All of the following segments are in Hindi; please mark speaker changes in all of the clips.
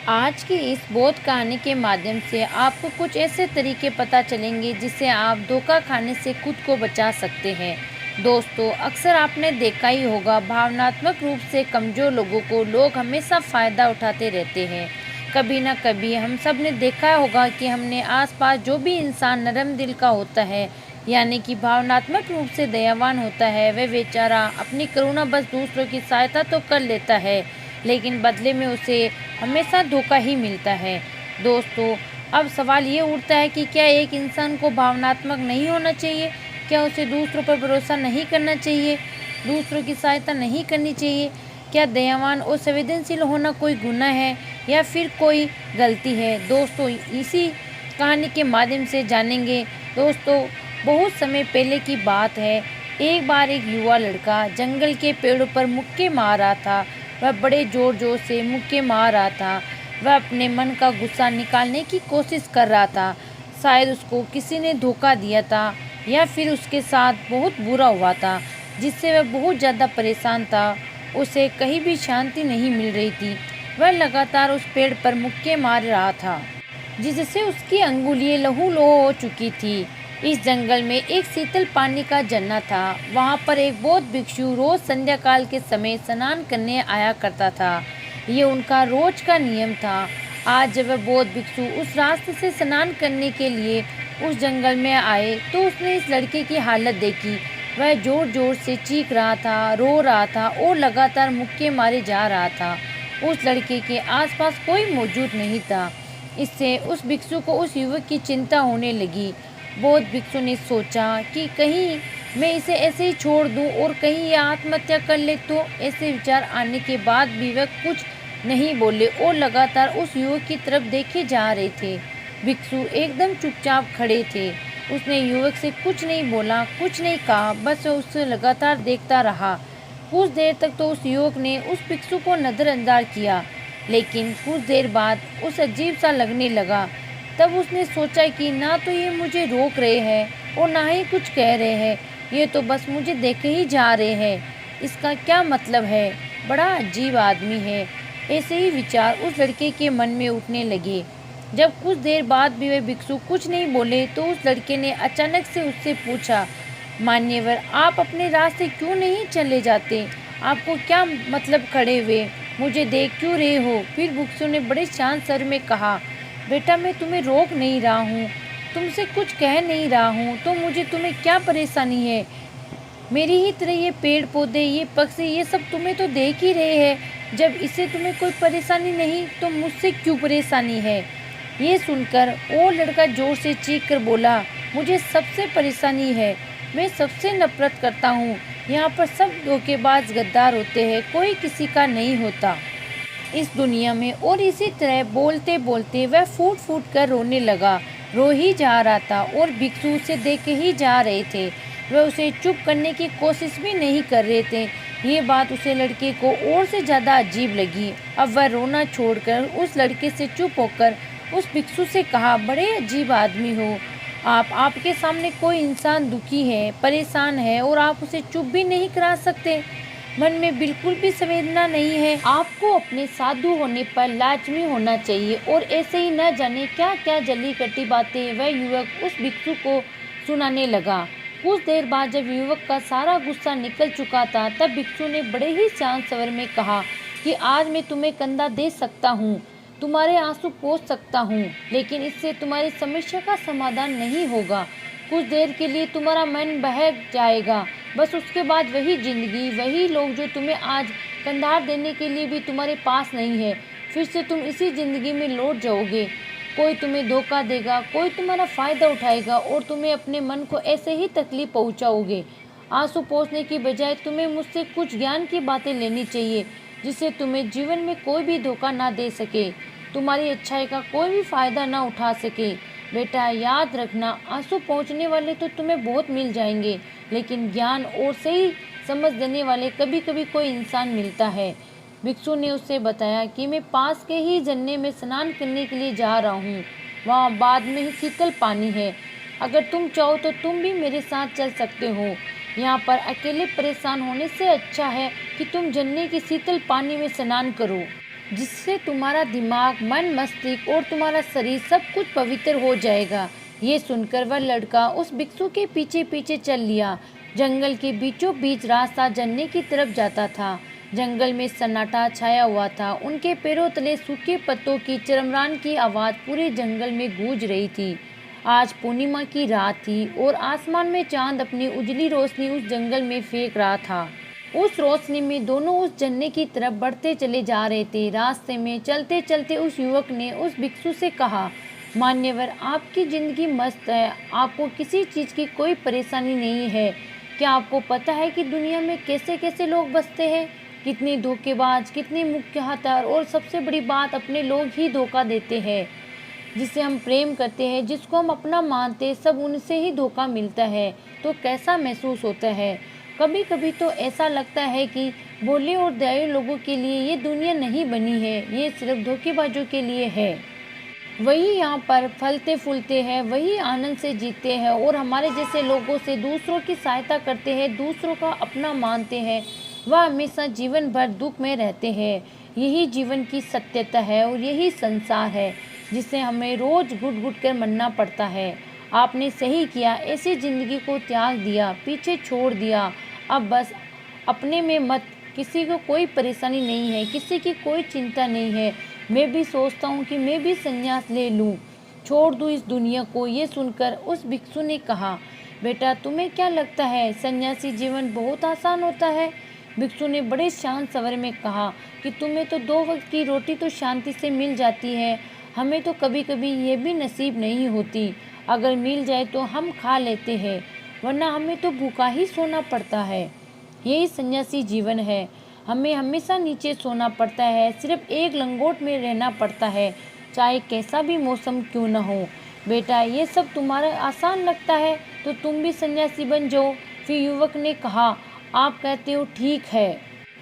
Speaker 1: आज की इस बोध कहानी के माध्यम से आपको कुछ ऐसे तरीके पता चलेंगे जिससे आप धोखा खाने से खुद को बचा सकते हैं। दोस्तों, अक्सर आपने देखा ही होगा, भावनात्मक रूप से कमज़ोर लोगों को लोग हमेशा फ़ायदा उठाते रहते हैं। कभी ना कभी हम सब ने देखा होगा कि हमने आसपास जो भी इंसान नरम दिल का होता है, यानी कि भावनात्मक रूप से दयावान होता है, वह बेचारा अपनी करुणा बस दूसरों की सहायता तो कर लेता है, लेकिन बदले में उसे हमेशा धोखा ही मिलता है। दोस्तों, अब सवाल ये उठता है कि क्या एक इंसान को भावनात्मक नहीं होना चाहिए? क्या उसे दूसरों पर भरोसा नहीं करना चाहिए? दूसरों की सहायता नहीं करनी चाहिए? क्या दयावान और संवेदनशील होना कोई गुनाह है या फिर कोई गलती है? दोस्तों, इसी कहानी के माध्यम से जानेंगे। दोस्तों, बहुत समय पहले की बात है। एक बार एक युवा लड़का जंगल के पेड़ों पर मुक्के मार रहा था। वह बड़े जोर जोर से मुक्के मार रहा था। वह अपने मन का गुस्सा निकालने की कोशिश कर रहा था। शायद उसको किसी ने धोखा दिया था या फिर उसके साथ बहुत बुरा हुआ था, जिससे वह बहुत ज़्यादा परेशान था। उसे कहीं भी शांति नहीं मिल रही थी। वह लगातार उस पेड़ पर मुक्के मार रहा था, जिससे उसकी अंगुलियां लहू-लुहान हो चुकी थी। इस जंगल में एक शीतल पानी का झरना था। वहाँ पर एक बौद्ध भिक्षु रोज संध्या काल के समय स्नान करने आया करता था। ये उनका रोज का नियम था। आज जब वह बौद्ध भिक्षु उस रास्ते से स्नान करने के लिए उस जंगल में आए, तो उसने इस लड़के की हालत देखी। वह जोर जोर से चीख रहा था, रो रहा था और लगातार मुक्के मारे जा रहा था। उस लड़के के आसपास कोई मौजूद नहीं था। इससे उस भिक्षु को उस युवक की चिंता होने लगी। बौद्ध भिक्षु ने सोचा कि कहीं मैं इसे ऐसे ही छोड़ दूं और कहीं यह आत्महत्या कर ले। तो ऐसे विचार आने के बाद भी वह कुछ नहीं बोले और लगातार उस युवक की तरफ देखे जा रहे थे। भिक्षु एकदम चुपचाप खड़े थे। उसने युवक से कुछ नहीं बोला, कुछ नहीं कहा, बस वह उससे लगातार देखता रहा। कुछ देर तक तो उस युवक ने उस भिक्षु को नज़रअंदाज किया, लेकिन कुछ देर बाद उसे अजीब सा लगने लगा। तब उसने सोचा कि ना तो ये मुझे रोक रहे हैं और ना ही कुछ कह रहे हैं, ये तो बस मुझे देखे ही जा रहे हैं। इसका क्या मतलब है? बड़ा अजीब आदमी है। ऐसे ही विचार उस लड़के के मन में उठने लगे। जब कुछ देर बाद भी वे भिक्षु कुछ नहीं बोले, तो उस लड़के ने अचानक से उससे पूछा, मान्यवर, आप अपने रास्ते क्यों नहीं चले जाते? आपको क्या मतलब खड़े हुए मुझे देख क्यों रहे हो? फिर भिक्षु ने बड़े शांत स्वर में कहा, बेटा, मैं तुम्हें रोक नहीं रहा हूँ, तुमसे कुछ कह नहीं रहा हूँ, तो मुझे तुम्हें क्या परेशानी है? मेरी ही तरह ये पेड़ पौधे, ये पक्षी, ये सब तुम्हें तो देख ही रहे हैं। जब इससे तुम्हें कोई परेशानी नहीं, तो मुझसे क्यों परेशानी है? ये सुनकर वो लड़का जोर से चीख कर बोला, मुझे सबसे परेशानी है। मैं सबसे नफरत करता हूँ। यहाँ पर सब धोखेबाज गद्दार होते हैं, कोई किसी का नहीं होता इस दुनिया में। और इसी तरह बोलते बोलते वह फूट फूट कर रोने लगा। रो ही जा रहा था और भिक्षु उसे देखे ही जा रहे थे। वह उसे चुप करने की कोशिश भी नहीं कर रहे थे। ये बात उसे लड़के को और से ज़्यादा अजीब लगी। अब वह रोना छोड़कर उस लड़के से चुप होकर उस भिक्षु से कहा, बड़े अजीब आदमी हो आप। आपके सामने कोई इंसान दुखी है, परेशान है और आप उसे चुप भी नहीं करा सकते। मन में बिल्कुल भी संवेदना नहीं है। आपको अपने साधु होने पर लाजमी होना चाहिए। और ऐसे ही न जाने क्या क्या जली कटी बातें वह युवक उस भिक्षु को सुनाने लगा। कुछ देर बाद जब युवक का सारा गुस्सा निकल चुका था, तब भिक्षु ने बड़े ही शांत स्वर में कहा कि आज मैं तुम्हें कंधा दे सकता हूँ, तुम्हारे आंसू पोंछ सकता हूँ, लेकिन इससे तुम्हारी समस्या का समाधान नहीं होगा। कुछ देर के लिए तुम्हारा मन बहक जाएगा, बस उसके बाद वही जिंदगी, वही लोग जो तुम्हें आज कंधार देने के लिए भी तुम्हारे पास नहीं है, फिर से तुम इसी ज़िंदगी में लौट जाओगे। कोई तुम्हें धोखा देगा, कोई तुम्हारा फ़ायदा उठाएगा और तुम्हें अपने मन को ऐसे ही तकलीफ पहुंचाओगे। आंसू पोंछने की बजाय तुम्हें मुझसे कुछ ज्ञान की बातें लेनी चाहिए, जिससे तुम्हें जीवन में कोई भी धोखा ना दे सके, तुम्हारी अच्छाई का कोई भी फ़ायदा ना उठा सके। बेटा, याद रखना, आंसू पहुँचने वाले तो तुम्हें बहुत मिल जाएंगे, लेकिन ज्ञान और सही समझ देने वाले कभी कभी कोई इंसान मिलता है। भिक्षु ने उससे बताया कि मैं पास के ही झरने में स्नान करने के लिए जा रहा हूँ। वहाँ बाद में ही शीतल पानी है। अगर तुम चाहो तो तुम भी मेरे साथ चल सकते हो। यहाँ पर अकेले परेशान होने से अच्छा है कि तुम झरने के शीतल पानी में स्नान करो। जिससे तुम्हारा दिमाग, मन, मस्तिष्क और तुम्हारा शरीर सब कुछ पवित्र हो जाएगा। ये सुनकर वह लड़का उस भिक्षु के पीछे पीछे चल लिया। जंगल के बीचों बीच रास्ता झरने की तरफ जाता था। जंगल में सन्नाटा छाया हुआ था। उनके पैरों तले सूखे पत्तों की चरमरान की आवाज़ पूरे जंगल में गूंज रही थी। आज पूर्णिमा की रात थी और आसमान में चांद अपनी उजली रोशनी उस जंगल में फेंक रहा था। उस रोशनी में दोनों उस झरने की तरफ बढ़ते चले जा रहे थे। रास्ते में चलते चलते उस युवक ने उस भिक्षु से कहा, मान्यवर, आपकी ज़िंदगी मस्त है, आपको किसी चीज़ की कोई परेशानी नहीं है। क्या आपको पता है कि दुनिया में कैसे कैसे लोग बसते हैं? कितने धोखेबाज, कितने मुख्य हत्यार, और सबसे बड़ी बात, अपने लोग ही धोखा देते हैं। जिसे हम प्रेम करते हैं, जिसको हम अपना मानते, सब उनसे ही धोखा मिलता है। तो कैसा महसूस होता है? कभी कभी तो ऐसा लगता है कि भोले और दयालु लोगों के लिए ये दुनिया नहीं बनी है, ये सिर्फ धोखेबाजों के लिए है। वही यहाँ पर फलते फूलते हैं, वही आनंद से जीते हैं और हमारे जैसे लोगों से दूसरों की सहायता करते हैं, दूसरों का अपना मानते हैं, वह हमेशा जीवन भर दुख में रहते हैं। यही जीवन की सत्यता है और यही संसार है जिसे हमें रोज घुट घुट कर मरना पड़ता है। आपने सही किया, ऐसी ज़िंदगी को त्याग दिया, पीछे छोड़ दिया। अब बस अपने में मत, किसी को कोई परेशानी नहीं है, किसी की कोई चिंता नहीं है। मैं भी सोचता हूँ कि मैं भी संन्यास ले लूँ, छोड़ दूँ इस दुनिया को। ये सुनकर उस भिक्षु ने कहा, बेटा तुम्हें क्या लगता है सन्यासी जीवन बहुत आसान होता है? भिक्षु ने बड़े शांत स्वर में कहा कि तुम्हें तो 2 वक्त की रोटी तो शांति से मिल जाती है, हमें तो कभी कभी ये भी नसीब नहीं होती। अगर मिल जाए तो हम खा लेते हैं, वरना हमें तो भूखा ही सोना पड़ता है। यही सन्यासी जीवन है, हमें हमेशा नीचे सोना पड़ता है, सिर्फ एक लंगोट में रहना पड़ता है, चाहे कैसा भी मौसम क्यों न हो। बेटा ये सब तुम्हारा आसान लगता है तो तुम भी सन्यासी बन जाओ। फिर युवक ने कहा, आप कहते हो ठीक है,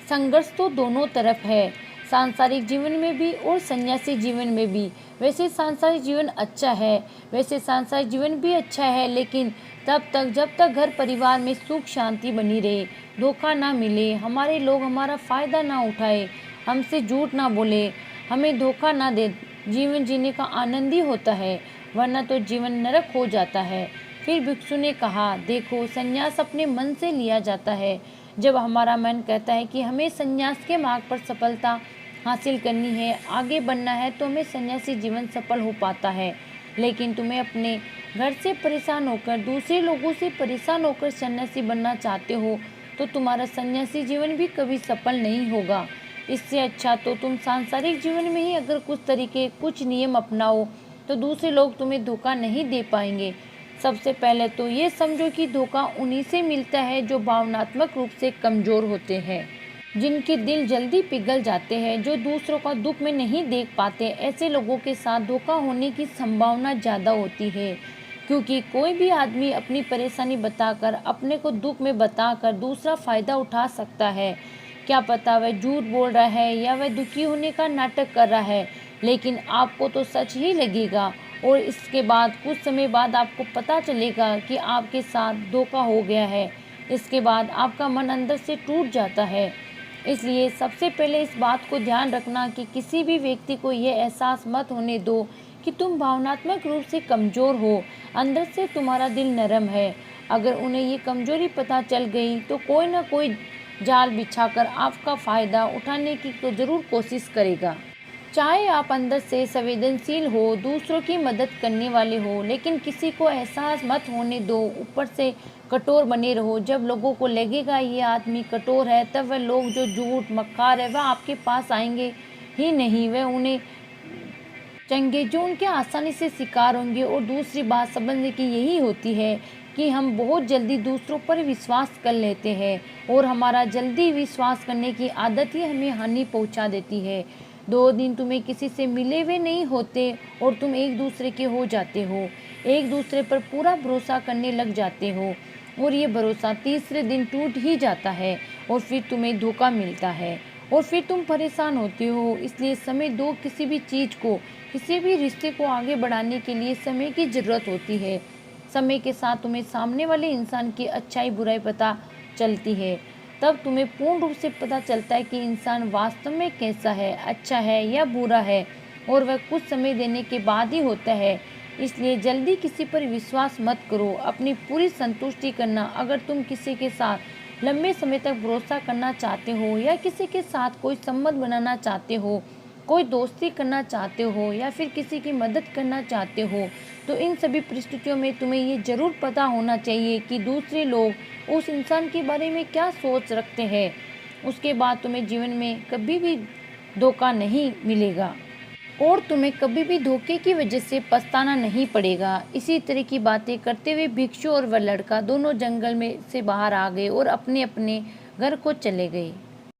Speaker 1: संघर्ष तो दोनों तरफ है, सांसारिक जीवन में भी और सन्यासी जीवन में भी। वैसे सांसारिक जीवन अच्छा है, वैसे सांसारिक जीवन भी अच्छा है, लेकिन तब तक जब तक घर परिवार में सुख शांति बनी रहे, धोखा ना मिले, हमारे लोग हमारा फ़ायदा ना उठाए, हमसे झूठ ना बोले, हमें धोखा ना दे, जीवन जीने का आनंद ही होता है, वरना तो जीवन नरक हो जाता है। फिर भिक्षु ने कहा, देखो संन्यास अपने मन से लिया जाता है। जब हमारा मन कहता है कि हमें संन्यास के मार्ग पर सफलता हासिल करनी है, आगे बढ़ना है, तो हमें सन्यासी जीवन सफल हो पाता है। लेकिन तुम्हें अपने घर से परेशान होकर, दूसरे लोगों से परेशान होकर सन्यासी बनना चाहते हो तो तुम्हारा सन्यासी जीवन भी कभी सफल नहीं होगा। इससे अच्छा तो तुम सांसारिक जीवन में ही अगर कुछ तरीके, कुछ नियम अपनाओ तो दूसरे लोग तुम्हें धोखा नहीं दे पाएंगे। सबसे पहले तो ये समझो कि धोखा उन्हीं से मिलता है जो भावनात्मक रूप से कमज़ोर होते हैं, जिनके दिल जल्दी पिघल जाते हैं, जो दूसरों का दुख में नहीं देख पाते। ऐसे लोगों के साथ धोखा होने की संभावना ज़्यादा होती है, क्योंकि कोई भी आदमी अपनी परेशानी बताकर, अपने को दुख में बताकर दूसरा फ़ायदा उठा सकता है। क्या पता वह झूठ बोल रहा है या वह दुखी होने का नाटक कर रहा है, लेकिन आपको तो सच ही लगेगा और इसके बाद कुछ समय बाद आपको पता चलेगा कि आपके साथ धोखा हो गया है। इसके बाद आपका मन अंदर से टूट जाता है। इसलिए सबसे पहले इस बात को ध्यान रखना कि किसी भी व्यक्ति को ये एहसास मत होने दो कि तुम भावनात्मक रूप से कमज़ोर हो, अंदर से तुम्हारा दिल नरम है। अगर उन्हें ये कमज़ोरी पता चल गई तो कोई ना कोई जाल बिछाकर आपका फ़ायदा उठाने की तो ज़रूर कोशिश करेगा। चाहे आप अंदर से संवेदनशील हो, दूसरों की मदद करने वाले हो, लेकिन किसी को एहसास मत होने दो, ऊपर से कठोर बने रहो। जब लोगों को लगेगा ये आदमी कठोर है, तब वह लोग जो झूठ मक्कार है वह आपके पास आएंगे ही नहीं, वह उन्हें चंगे जो उनके आसानी से शिकार होंगे। और दूसरी बात समझने की यही होती है कि हम बहुत जल्दी दूसरों पर विश्वास कर लेते हैं और हमारा जल्दी विश्वास करने की आदत ही हमें हानि पहुंचा देती है। 2 दिन तुम्हें किसी से मिले हुए नहीं होते और तुम एक दूसरे के हो जाते हो, एक दूसरे पर पूरा भरोसा करने लग जाते हो और ये भरोसा तीसरे दिन टूट ही जाता है और फिर तुम्हें धोखा मिलता है और फिर तुम परेशान होते हो। इसलिए समय दो, किसी भी चीज़ को, किसी भी रिश्ते को आगे बढ़ाने के लिए समय की ज़रूरत होती है। समय के साथ तुम्हें सामने वाले इंसान की अच्छाई बुराई पता चलती है। तब तुम्हें पूर्ण रूप से पता चलता है कि इंसान वास्तव में कैसा है, अच्छा है या बुरा है, और वह कुछ समय देने के बाद ही होता है। इसलिए जल्दी किसी पर विश्वास मत करो, अपनी पूरी संतुष्टि करना। अगर तुम किसी के साथ लंबे समय तक भरोसा करना चाहते हो या किसी के साथ कोई संबंध बनाना चाहते हो, कोई दोस्ती करना चाहते हो या फिर किसी की मदद करना चाहते हो, तो इन सभी परिस्थितियों में तुम्हें ये ज़रूर पता होना चाहिए कि दूसरे लोग उस इंसान के बारे में क्या सोच रखते हैं। उसके बाद तुम्हें जीवन में कभी भी धोखा नहीं मिलेगा और तुम्हें कभी भी धोखे की वजह से पछताना नहीं पड़ेगा। इसी तरह की बातें करते हुए भिक्षु और वह लड़का दोनों जंगल में से बाहर आ गए और अपने अपने घर को चले गए।